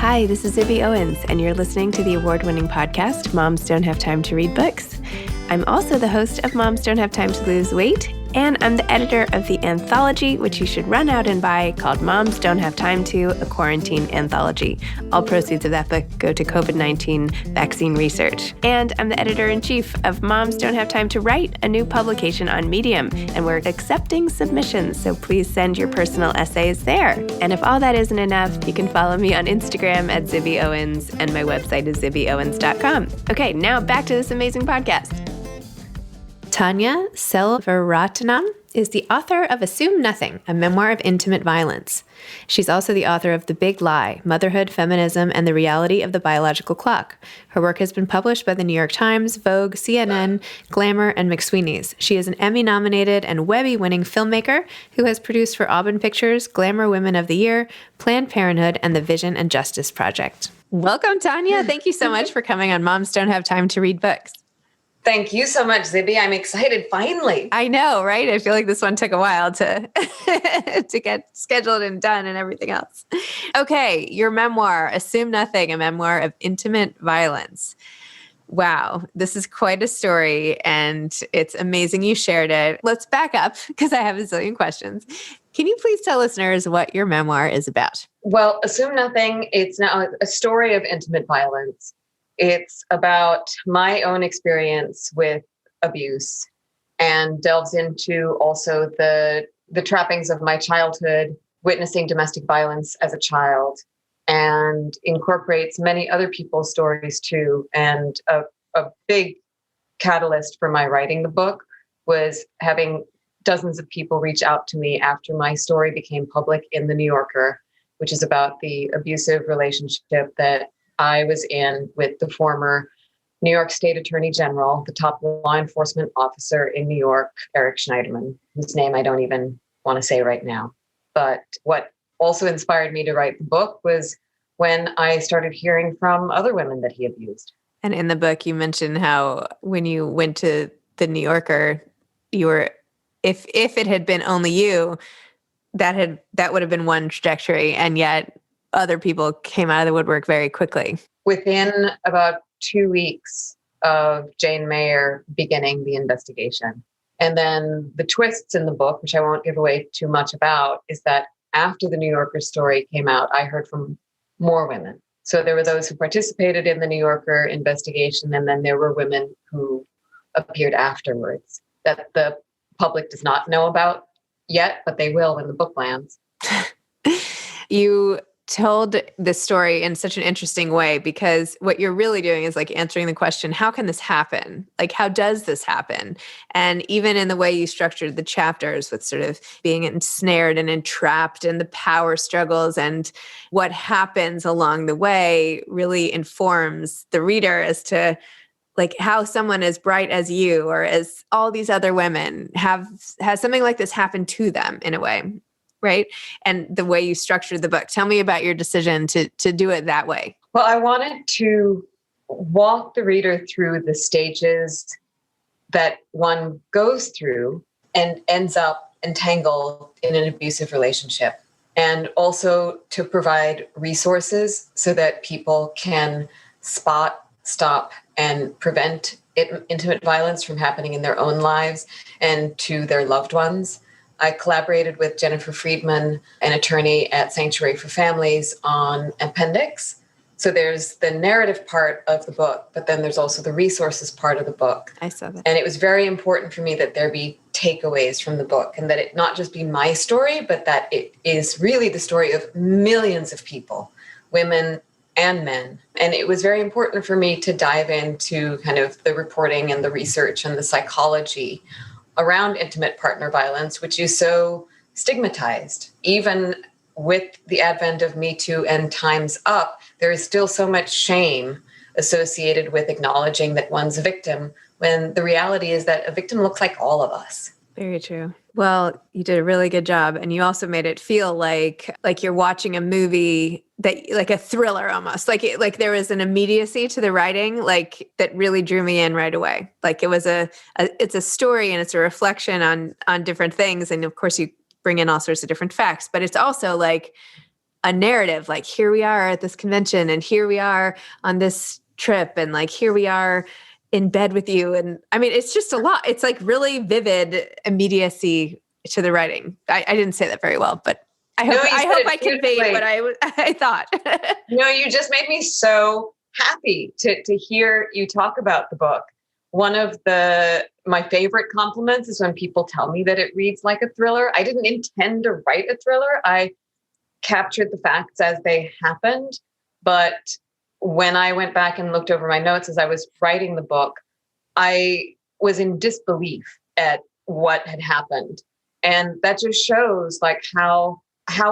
Hi, this is Zibby Owens, and you're listening to the award-winning podcast, Moms Don't Have Time to Read Books. I'm also the host of Moms Don't Have Time to Lose Weight, and I'm the editor of the anthology, which you should run out and buy, called Moms Don't Have Time to, a quarantine anthology. All proceeds of that book go to COVID-19 vaccine research. And I'm the editor-in-chief of Moms Don't Have Time to Write, a new publication on Medium, and we're accepting submissions, so please send your personal essays there. And if all that isn't enough, you can follow me on Instagram at Zibby Owens, and my website is zibbyowens.com. Okay, now back to this amazing podcast. Tanya Selvaratnam is the author of Assume Nothing, a memoir of intimate violence. She's also the author of The Big Lie, Motherhood, Feminism, and the Reality of the Biological Clock. Her work has been published by the New York Times, Vogue, CNN, Glamour, and McSweeney's. She is an Emmy-nominated and Webby-winning filmmaker who has produced for Aubin Pictures, Glamour Women of the Year, Planned Parenthood, and the Vision and Justice Project. Welcome, Tanya. Thank you so much for coming on Moms Don't Have Time to Read Books. Thank you so much, Zibby. I'm excited, finally. I know, right? I feel like this one took a while to to get scheduled and done and everything else. Okay, your memoir, Assume Nothing, a memoir of intimate violence. Wow, this is quite a story, and it's amazing you shared it. Let's back up, because I have a zillion questions. Can you please tell listeners what your memoir is about? Well, Assume Nothing, it's now a story of intimate violence. It's about my own experience with abuse and delves into also the trappings of my childhood, witnessing domestic violence as a child, and incorporates many other people's stories too. And a big catalyst for my writing the book was having dozens of people reach out to me after my story became public in The New Yorker, which is about the abusive relationship that I was in with the former New York State Attorney General, the top law enforcement officer in New York, Eric Schneiderman, whose name I don't even want to say right now. But what also inspired me to write the book was when I started hearing from other women that he abused. And in the book, you mentioned how when you went to the New Yorker, you were, if it had been only you, that would have been one trajectory, and yet other people came out of the woodwork very quickly. Within about 2 weeks of Jane Mayer beginning the investigation. And then the twists in the book, which I won't give away too much about, is that after the New Yorker story came out, I heard from more women. So there were those who participated in the New Yorker investigation, and then there were women who appeared afterwards that the public does not know about yet, but they will when the book lands. You told this story in such an interesting way, because what you're really doing is like answering the question, how can this happen? Like, how does this happen? And even in the way you structured the chapters with sort of being ensnared and entrapped in the power struggles and what happens along the way really informs the reader as to like how someone as bright as you or as all these other women has something like this happen to them in a way. Right? And the way you structured the book. Tell me about your decision to do it that way. Well, I wanted to walk the reader through the stages that one goes through and ends up entangled in an abusive relationship. And also to provide resources so that people can spot, stop, and prevent intimate violence from happening in their own lives and to their loved ones. I collaborated with Jennifer Friedman, an attorney at Sanctuary for Families, on Appendix. So there's the narrative part of the book, but then there's also the resources part of the book. I saw that. And it was very important for me that there be takeaways from the book and that it not just be my story, but that it is really the story of millions of people, women and men. And it was very important for me to dive into kind of the reporting and the research and the psychology around intimate partner violence, which is so stigmatized. Even with the advent of Me Too and Time's Up, there is still so much shame associated with acknowledging that one's a victim, when the reality is that a victim looks like all of us. Very true. Well, you did a really good job. And you also made it feel like you're watching a movie that like a thriller almost, like there was an immediacy to the writing, like that really drew me in right away. Like it was it's a story and it's a reflection on different things. And of course you bring in all sorts of different facts, but it's also like a narrative, like here we are at this convention and here we are on this trip and like here we are in bed with you. And I mean, it's just a lot. It's like really vivid immediacy to the writing. I didn't say that very well, but I hope I conveyed what I thought. No, you just made me so happy to hear you talk about the book. One of my favorite compliments is when people tell me that it reads like a thriller. I didn't intend to write a thriller. I captured the facts as they happened. But when I went back and looked over my notes as I was writing the book, I was in disbelief at what had happened. And that just shows like how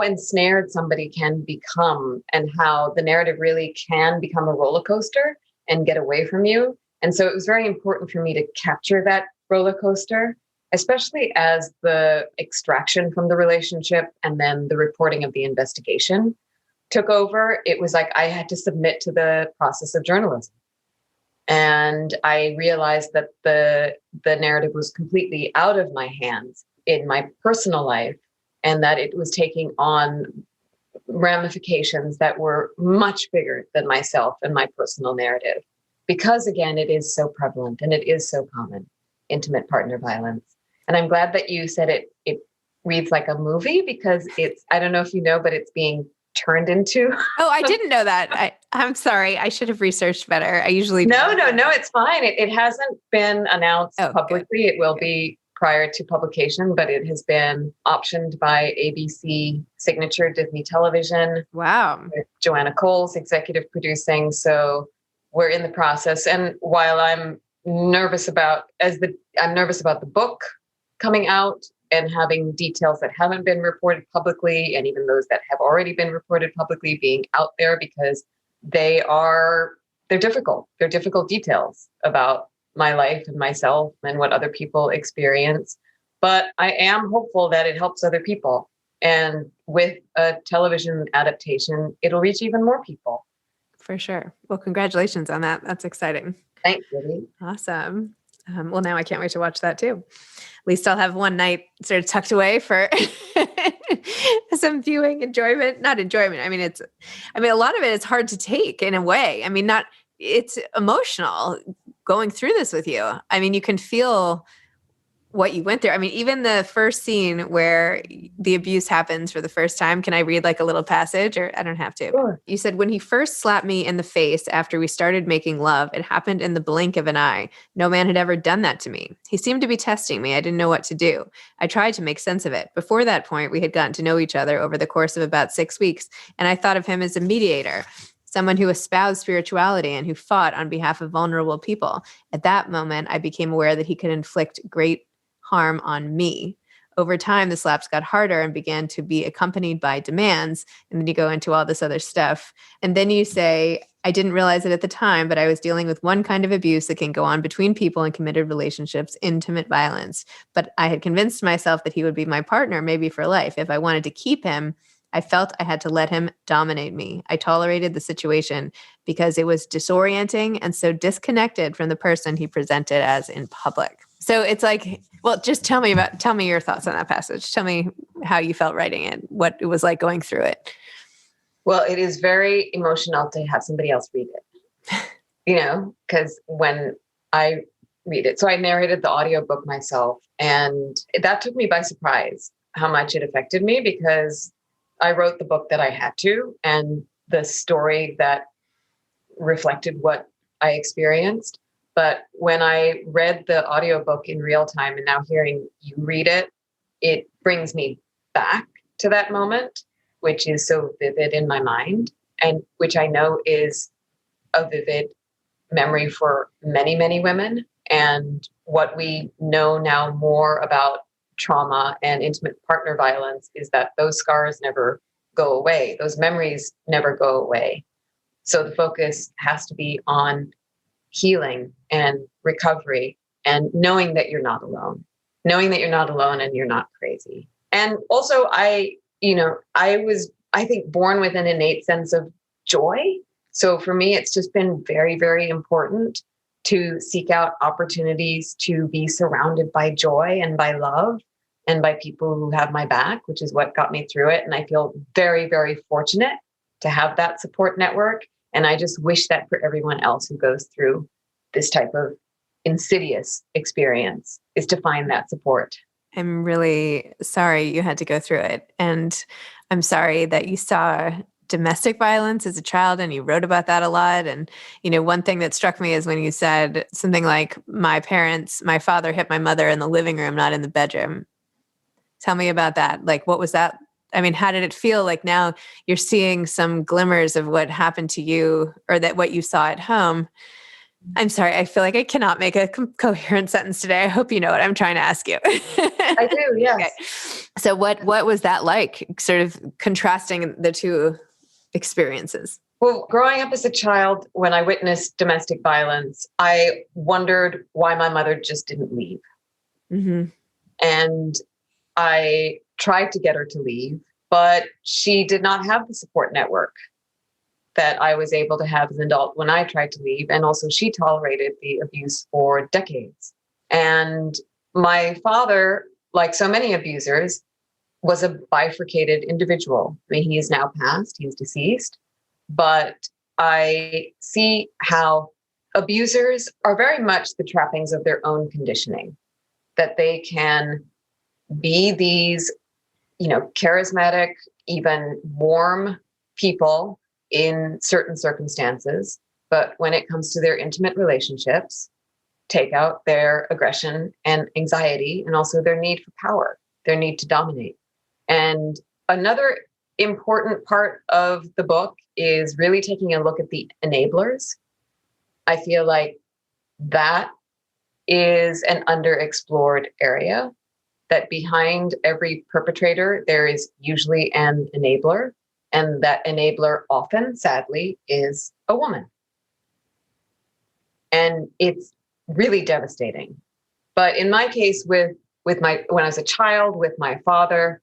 ensnared somebody can become and how the narrative really can become a roller coaster and get away from you. And so it was very important for me to capture that roller coaster, especially as the extraction from the relationship and then the reporting of the investigation took over. It was like I had to submit to the process of journalism. And I realized that the narrative was completely out of my hands in my personal life, and that it was taking on ramifications that were much bigger than myself and my personal narrative. Because again, it is so prevalent and it is so common, intimate partner violence. And I'm glad that you said it reads like a movie, because I don't know if you know, but it's being turned into. Oh, I didn't know that. I'm sorry. I should have researched better. I usually No, it's fine. It hasn't been announced publicly. It will be prior to publication, but it has been optioned by ABC Signature Disney Television. Wow. With Joanna Coles executive producing. So we're in the process. And while I'm nervous about the book coming out and having details that haven't been reported publicly, and even those that have already been reported publicly being out there, because they're difficult. They're difficult details about my life and myself and what other people experience. But I am hopeful that it helps other people. And with a television adaptation, it'll reach even more people. For sure. Well, congratulations on that. That's exciting. Thanks, Zibby. Awesome. Well, now I can't wait to watch that too. At least I'll have one night sort of tucked away for some viewing enjoyment. Not enjoyment. I mean, a lot of it is hard to take in a way. I mean, it's emotional going through this with you. I mean, you can feel what you went through. I mean, even the first scene where the abuse happens for the first time, can I read like a little passage, or I don't have to? Sure. You said, when he first slapped me in the face after we started making love, it happened in the blink of an eye. No man had ever done that to me. He seemed to be testing me. I didn't know what to do. I tried to make sense of it. Before that point, we had gotten to know each other over the course of about 6 weeks, and I thought of him as a mediator, someone who espoused spirituality and who fought on behalf of vulnerable people. At that moment, I became aware that he could inflict great harm on me. Over time, the slaps got harder and began to be accompanied by demands. And then you go into all this other stuff. And then you say, I didn't realize it at the time, but I was dealing with one kind of abuse that can go on between people in committed relationships, intimate violence. But I had convinced myself that he would be my partner, maybe for life. If I wanted to keep him, I felt I had to let him dominate me. I tolerated the situation because it was disorienting and so disconnected from the person he presented as in public. So it's like, well, just tell me your thoughts on that passage. Tell me how you felt writing it, what it was like going through it. Well, it is very emotional to have somebody else read it, because when I read it, so I narrated the audiobook myself, and that took me by surprise how much it affected me, because I wrote the book that I had to, and the story that reflected what I experienced. But when I read the audiobook in real time and now hearing you read it, it brings me back to that moment, which is so vivid in my mind, and which I know is a vivid memory for many, many women. And what we know now more about trauma and intimate partner violence is that those scars never go away. Those memories never go away. So the focus has to be on healing and recovery and knowing that you're not alone, and you're not crazy. And also I was, I think, born with an innate sense of joy. So for me, it's just been very, very important to seek out opportunities to be surrounded by joy and by love. and by people who have my back, which is what got me through it. And I feel very, very fortunate to have that support network. And I just wish that for everyone else who goes through this type of insidious experience, is to find that support. I'm really sorry you had to go through it. And I'm sorry that you saw domestic violence as a child and you wrote about that a lot. And, one thing that struck me is when you said something like, my father hit my mother in the living room, not in the bedroom. Tell me about that. Like, what was that? I mean, how did it feel? Like now you're seeing some glimmers of what happened to you or that what you saw at home. I'm sorry. I feel like I cannot make a coherent sentence today. I hope you know what I'm trying to ask you. I do, yes. Okay. So what was that like, sort of contrasting the two experiences? Well, growing up as a child, when I witnessed domestic violence, I wondered why my mother just didn't leave. Mm-hmm. And I tried to get her to leave, but she did not have the support network that I was able to have as an adult when I tried to leave. And also she tolerated the abuse for decades. And my father, like so many abusers, was a bifurcated individual. I mean, he is now passed, he's deceased, but I see how abusers are very much the trappings of their own conditioning, that they can be these, charismatic, even warm people in certain circumstances, but when it comes to their intimate relationships, take out their aggression and anxiety, and also their need for power, their need to dominate. And another important part of the book is really taking a look at the enablers. I feel like that is an underexplored area, that behind every perpetrator, there is usually an enabler. And that enabler often, sadly, is a woman. And it's really devastating. But in my case, when I was a child with my father,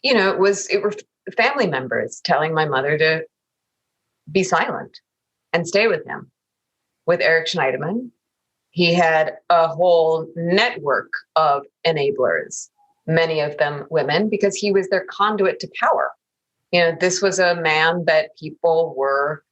it were family members telling my mother to be silent and stay with him. With Eric Schneiderman, he had a whole network of enablers, many of them women, because he was their conduit to power. This was a man that people were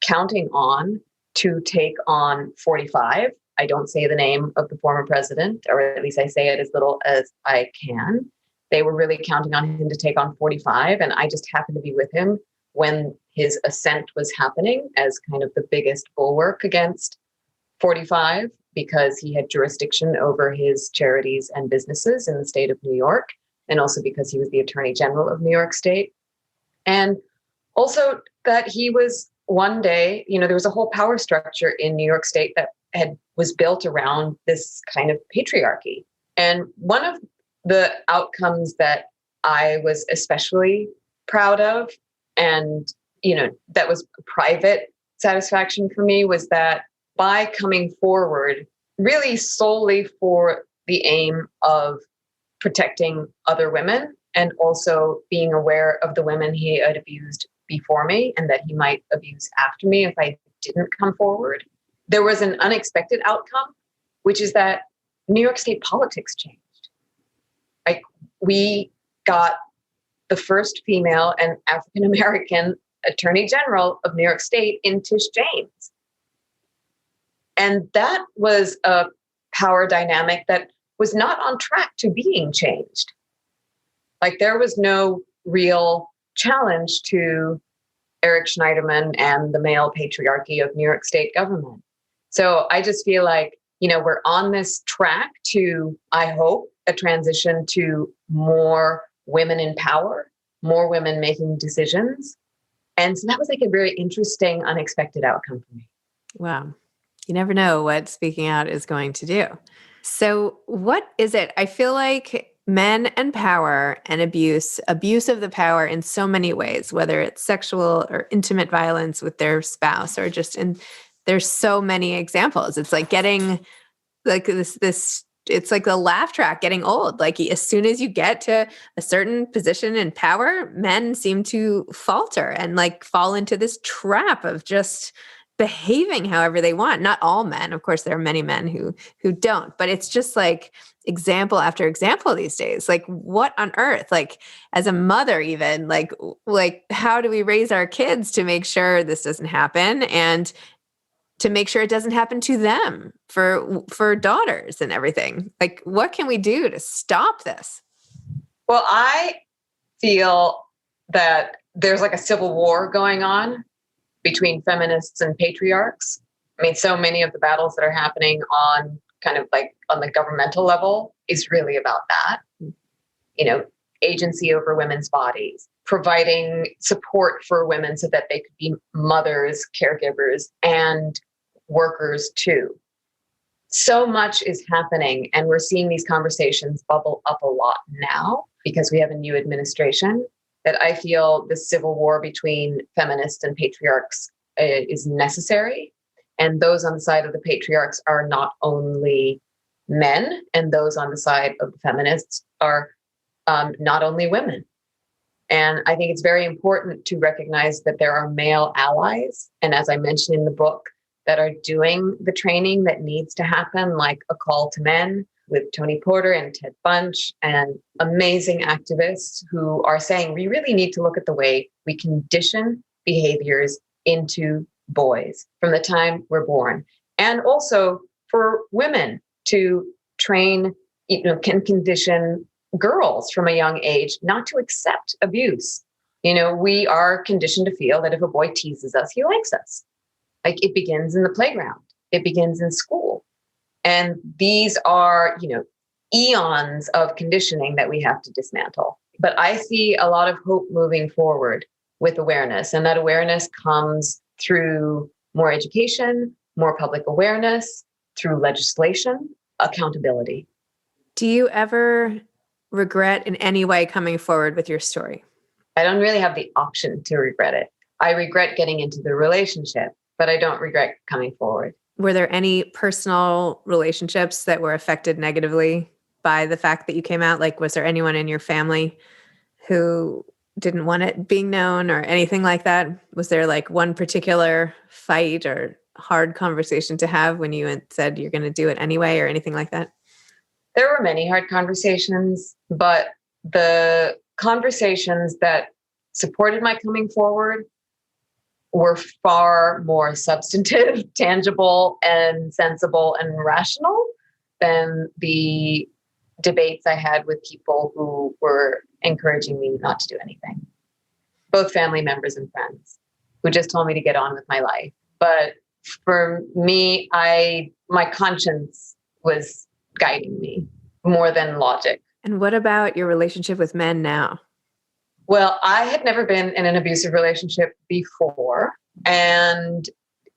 counting on to take on 45. I don't say the name of the former president, or at least I say it as little as I can. They were really counting on him to take on 45. And I just happened to be with him when his ascent was happening as kind of the biggest bulwark against 45, because he had jurisdiction over his charities and businesses in the state of New York, and also because he was the Attorney General of New York State. And also that he was one day, there was a whole power structure in New York State that was built around this kind of patriarchy. And one of the outcomes that I was especially proud of, and, that was private satisfaction for me, was that by coming forward really solely for the aim of protecting other women, and also being aware of the women he had abused before me and that he might abuse after me if I didn't come forward, there was an unexpected outcome, which is that New York State politics changed. Like, we got the first female and African-American Attorney General of New York State in Tish James. And that was a power dynamic that was not on track to being changed. Like, there was no real challenge to Eric Schneiderman and the male patriarchy of New York State government. So I just feel like, we're on this track to, I hope, a transition to more women in power, more women making decisions. And so that was like a very interesting, unexpected outcome for me. Wow. You never know what speaking out is going to do. So what is it? I feel like men and power and abuse of the power in so many ways, whether it's sexual or intimate violence with their spouse, or just there's so many examples. It's like getting like this, it's like the laugh track getting old. Like, as soon as you get to a certain position in power, men seem to falter and like fall into this trap of just behaving however they want. Not all men, of course, there are many men who don't, but it's just like, example after example these days. Like, what on earth? Like, as a mother, even like how do we raise our kids to make sure this doesn't happen, and to make sure it doesn't happen to them for daughters and everything? Like, what can we do to stop this? Well, I feel that there's like a civil war going on between feminists and patriarchs. I mean, so many of the battles that are happening on kind of like on the governmental level is really about that. You know, agency over women's bodies, providing support for women so that they could be mothers, caregivers, and workers too. So much is happening, and we're seeing these conversations bubble up a lot now because we have a new administration, that I feel the civil war between feminists and patriarchs is necessary. And those on the side of the patriarchs are not only men, and those on the side of the feminists are not only women. And I think it's very important to recognize that there are male allies. And as I mentioned in the book, that are doing the training that needs to happen, like A Call to Men with Tony Porter and Ted Bunch, and amazing activists who are saying we really need to look at the way we condition behaviors into boys from the time we're born. And also for women to train, can condition girls from a young age not to accept abuse. We are conditioned to feel that if a boy teases us, he likes us. Like, it begins in the playground, it begins in school. And these are, eons of conditioning that we have to dismantle. But I see a lot of hope moving forward with awareness. And that awareness comes through more education, more public awareness, through legislation, accountability. Do you ever regret in any way coming forward with your story? I don't really have the option to regret it. I regret getting into the relationship, but I don't regret coming forward. Were there any personal relationships that were affected negatively by the fact that you came out? Like, was there anyone in your family who didn't want it being known or anything like that? Was there like one particular fight or hard conversation to have when you said you're going to do it anyway or anything like that? There were many hard conversations, but the conversations that supported my coming forward were far more substantive, tangible, and sensible and rational than the debates I had with people who were encouraging me not to do anything. Both family members and friends who just told me to get on with my life. But for me, my conscience was guiding me more than logic. And what about your relationship with men now? Well, I had never been in an abusive relationship before. And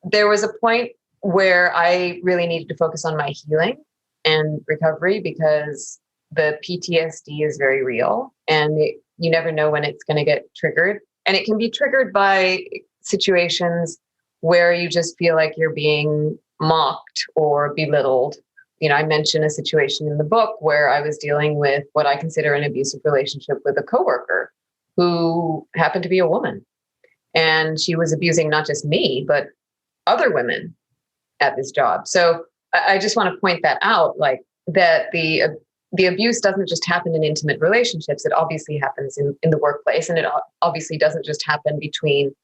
there was a point where I really needed to focus on my healing and recovery, because the PTSD is very real, and you never know when it's going to get triggered. And it can be triggered by situations where you just feel like you're being mocked or belittled. I mentioned a situation in the book where I was dealing with what I consider an abusive relationship with a coworker who happened to be a woman. And she was abusing not just me, but other women at this job. So I just want to point that out, like that the abuse doesn't just happen in intimate relationships. It obviously happens in the workplace, and it obviously doesn't just happen between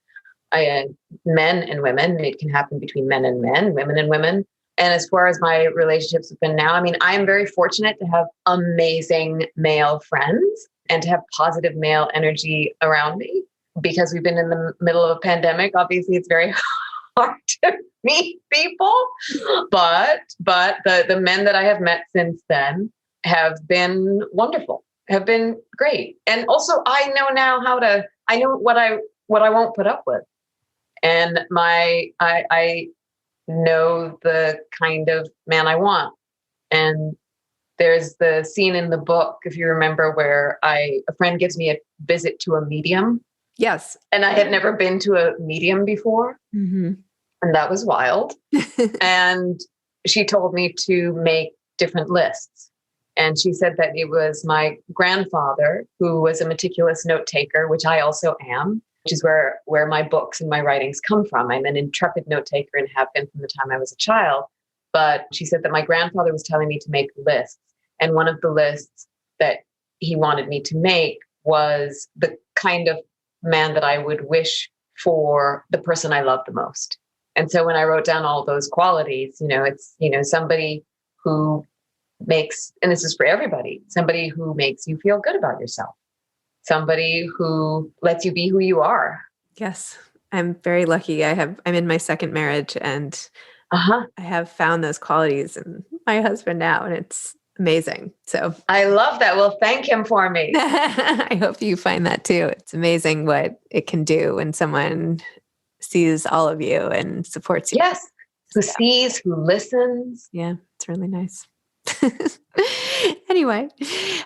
men and women. It can happen between men and men, women and women. And as far as my relationships have been now, I mean, I am very fortunate to have amazing male friends and to have positive male energy around me, because we've been in the middle of a pandemic. Obviously, it's very hard to meet people, but the men that I have met since then have been wonderful, have been great. And also, I know now I know what I won't put up with. And I know the kind of man I want. And there's the scene in the book, if you remember, where a friend gives me a visit to a medium. Yes. And I had never been to a medium before. Mm-hmm. And that was wild. And she told me to make different lists. And she said that it was my grandfather, who was a meticulous note taker, which I also am, which is where my books and my writings come from. I'm an intrepid note taker and have been from the time I was a child. But she said that my grandfather was telling me to make lists. And one of the lists that he wanted me to make was the kind of man that I would wish for the person I love the most. And so when I wrote down all those qualities, it's, somebody who makes, and this is for everybody, somebody who makes you feel good about yourself, somebody who lets you be who you are. Yes. I'm very lucky. I'm in my second marriage, and I have found those qualities in my husband now, and it's amazing. So I love that. Well, thank him for me. I hope you find that too. It's amazing what it can do when someone sees all of you and supports you. Yes. Who sees, who listens. Yeah, it's really nice. Anyway,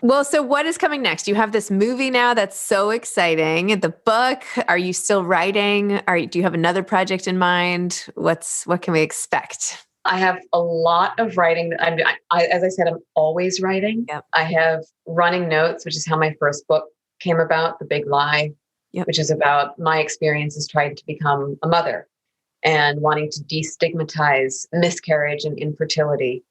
well, so what is coming next? You have this movie now that's so exciting. The book, are you still writing? Do you have another project in mind? What can we expect? I have a lot of writing. As I said, I'm always writing. Yep. I have running notes, which is how my first book came about, The Big Lie, which is about my experiences trying to become a mother and wanting to destigmatize miscarriage and infertility.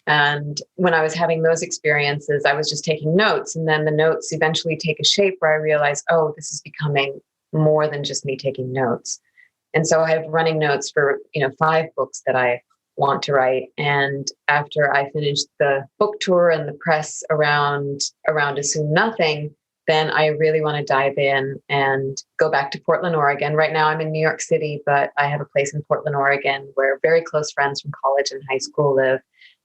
And when I was having those experiences, I was just taking notes. And then the notes eventually take a shape where I realized, oh, this is becoming more than just me taking notes. And so I have running notes for, 5 books that I want to write. And after I finished the book tour and the press around Assume Nothing, then I really want to dive in and go back to Portland, Oregon. Right now I'm in New York City, but I have a place in Portland, Oregon, where very close friends from college and high school live.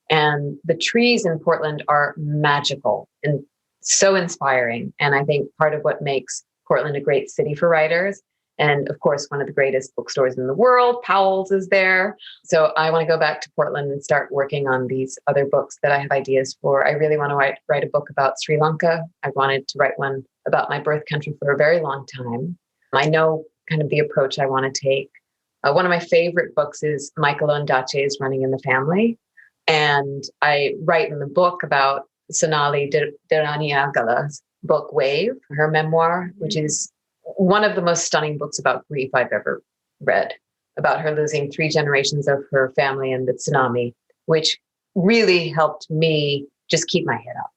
And the trees in Portland are magical and so inspiring. And I think part of what makes Portland a great city for writers, and of course, one of the greatest bookstores in the world, Powell's, is there. So I want to go back to Portland and start working on these other books that I have ideas for. I really want to write a book about Sri Lanka. I wanted to write one about my birth country for a very long time. I know kind of the approach I want to take. One of my favorite books is Michael Ondaatje's Running in the Family. And I write in the book about Sonali Dhiraniagala's book, Wave, her memoir, which is one of the most stunning books about grief I've ever read, about her losing 3 generations of her family in the tsunami, which really helped me just keep my head up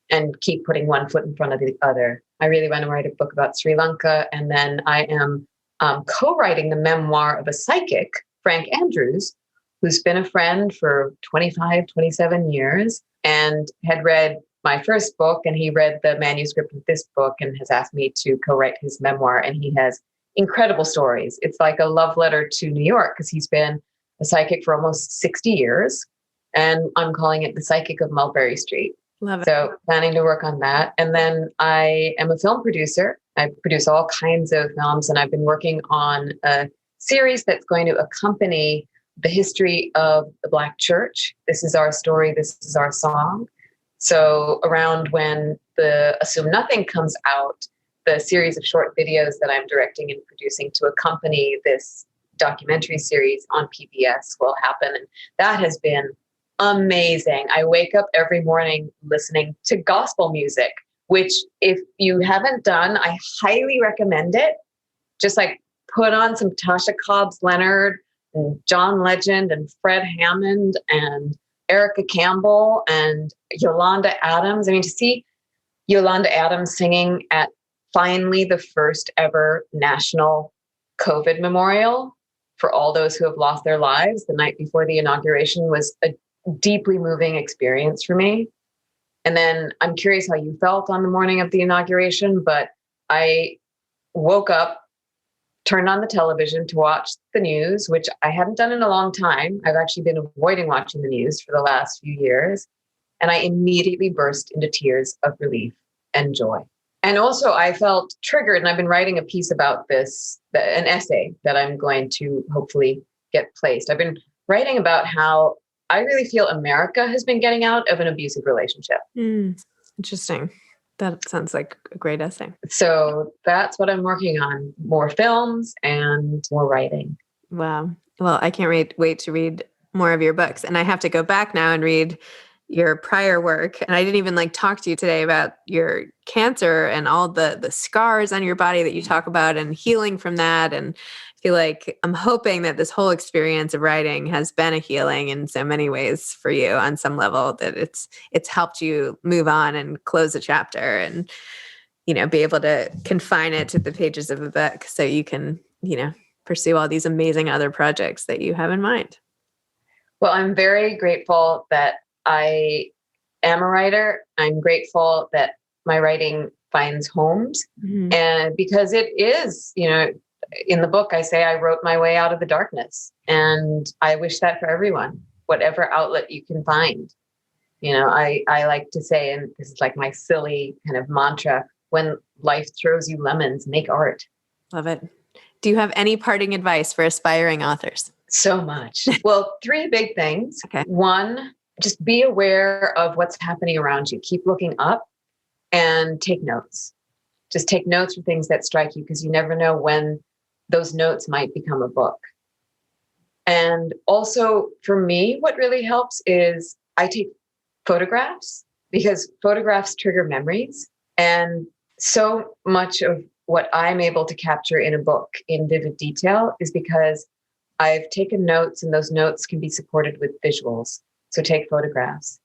and keep putting one foot in front of the other. I really want to write a book about Sri Lanka. And then I am co-writing the memoir of a psychic, Frank Andrews, who's been a friend for 25, 27 years and had read my first book, and he read the manuscript of this book and has asked me to co-write his memoir. And he has incredible stories. It's like a love letter to New York, because he's been a psychic for almost 60 years. And I'm calling it The Psychic of Mulberry Street. Love it. So planning to work on that. And then I am a film producer. I produce all kinds of films, and I've been working on a series that's going to accompany the history of the Black church. This is our story. This is our song. So around when the Assume Nothing comes out, the series of short videos that I'm directing and producing to accompany this documentary series on PBS will happen. And that has been amazing. I wake up every morning listening to gospel music, which if you haven't done, I highly recommend it. Just like put on some Tasha Cobbs Leonard and John Legend and Fred Hammond and Erica Campbell and Yolanda Adams. I mean, to see Yolanda Adams singing at finally the first ever national COVID memorial for all those who have lost their lives the night before the inauguration was a deeply moving experience for me. And then I'm curious how you felt on the morning of the inauguration, but I woke up, turned on the television to watch the news, which I hadn't done in a long time. I've actually been avoiding watching the news for the last few years. And I immediately burst into tears of relief and joy. And also I felt triggered, and I've been writing a piece about this, an essay that I'm going to hopefully get placed. I've been writing about how I really feel America has been getting out of an abusive relationship. Interesting. That sounds like a great essay. So that's what I'm working on. More films and more writing. Wow. Well, I can't wait to read more of your books. And I have to go back now and read your prior work. And I didn't even talk to you today about your cancer and all the scars on your body that you talk about and healing from that. And feel like I'm hoping that this whole experience of writing has been a healing in so many ways for you on some level, that it's helped you move on and close a chapter and, be able to confine it to the pages of a book so you can, pursue all these amazing other projects that you have in mind. Well, I'm very grateful that I am a writer. I'm grateful that my writing finds homes. Mm-hmm. And because it is, in the book, I say I wrote my way out of the darkness. And I wish that for everyone, whatever outlet you can find. I like to say, and this is like my silly kind of mantra, when life throws you lemons, make art. Love it. Do you have any parting advice for aspiring authors? So much. Well, 3 big things. Okay. 1, just be aware of what's happening around you. Keep looking up and take notes. Just take notes for things that strike you, because you never know when those notes might become a book. And also for me, what really helps is I take photographs, because photographs trigger memories. And so much of what I'm able to capture in a book in vivid detail is because I've taken notes, and those notes can be supported with visuals. So take photographs.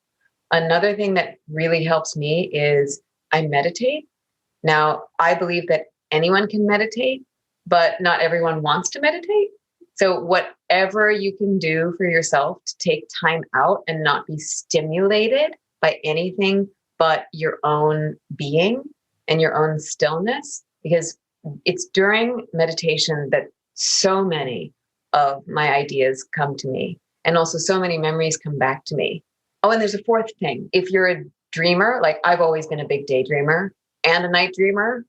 Another thing that really helps me is I meditate. Now, I believe that anyone can meditate, but not everyone wants to meditate. So whatever you can do for yourself to take time out and not be stimulated by anything but your own being and your own stillness, because it's during meditation that so many of my ideas come to me, and also so many memories come back to me. Oh, and there's a 4th thing. If you're a dreamer, like I've always been a big daydreamer and a night dreamer,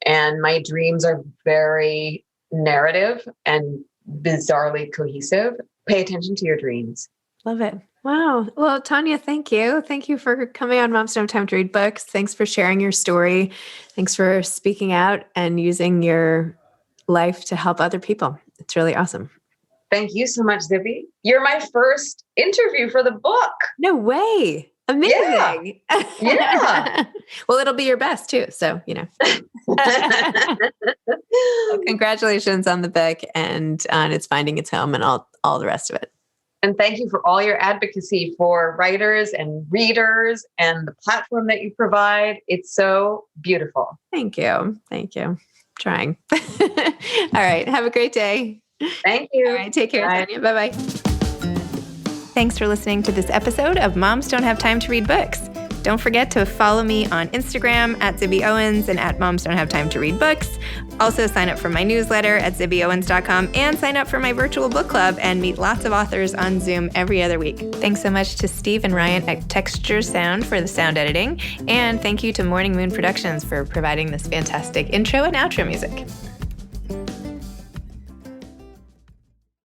and my dreams are very narrative and bizarrely cohesive, pay attention to your dreams. Love it. Wow. Well, Tanya, thank you. Thank you for coming on Moms Don't Have Time to Read Books. Thanks for sharing your story. Thanks for speaking out and using your life to help other people. It's really awesome. Thank you so much, Zibby. You're my first interview for the book. No way. Amazing. Yeah. Well, it'll be your best too. So, Well, congratulations on the book and on its finding its home and all the rest of it. And thank you for all your advocacy for writers and readers and the platform that you provide. It's so beautiful. Thank you. Thank you. Trying. All right. Have a great day. Thank you. All right. Take care, Bye. Tanya. Bye-bye. Thanks for listening to this episode of Moms Don't Have Time to Read Books. Don't forget to follow me on Instagram at Zibby Owens and at Moms Don't Have Time to Read Books. Also sign up for my newsletter at zibbyowens.com and sign up for my virtual book club and meet lots of authors on Zoom every other week. Thanks so much to Steve and Ryan at Texture Sound for the sound editing. And thank you to Morning Moon Productions for providing this fantastic intro and outro music.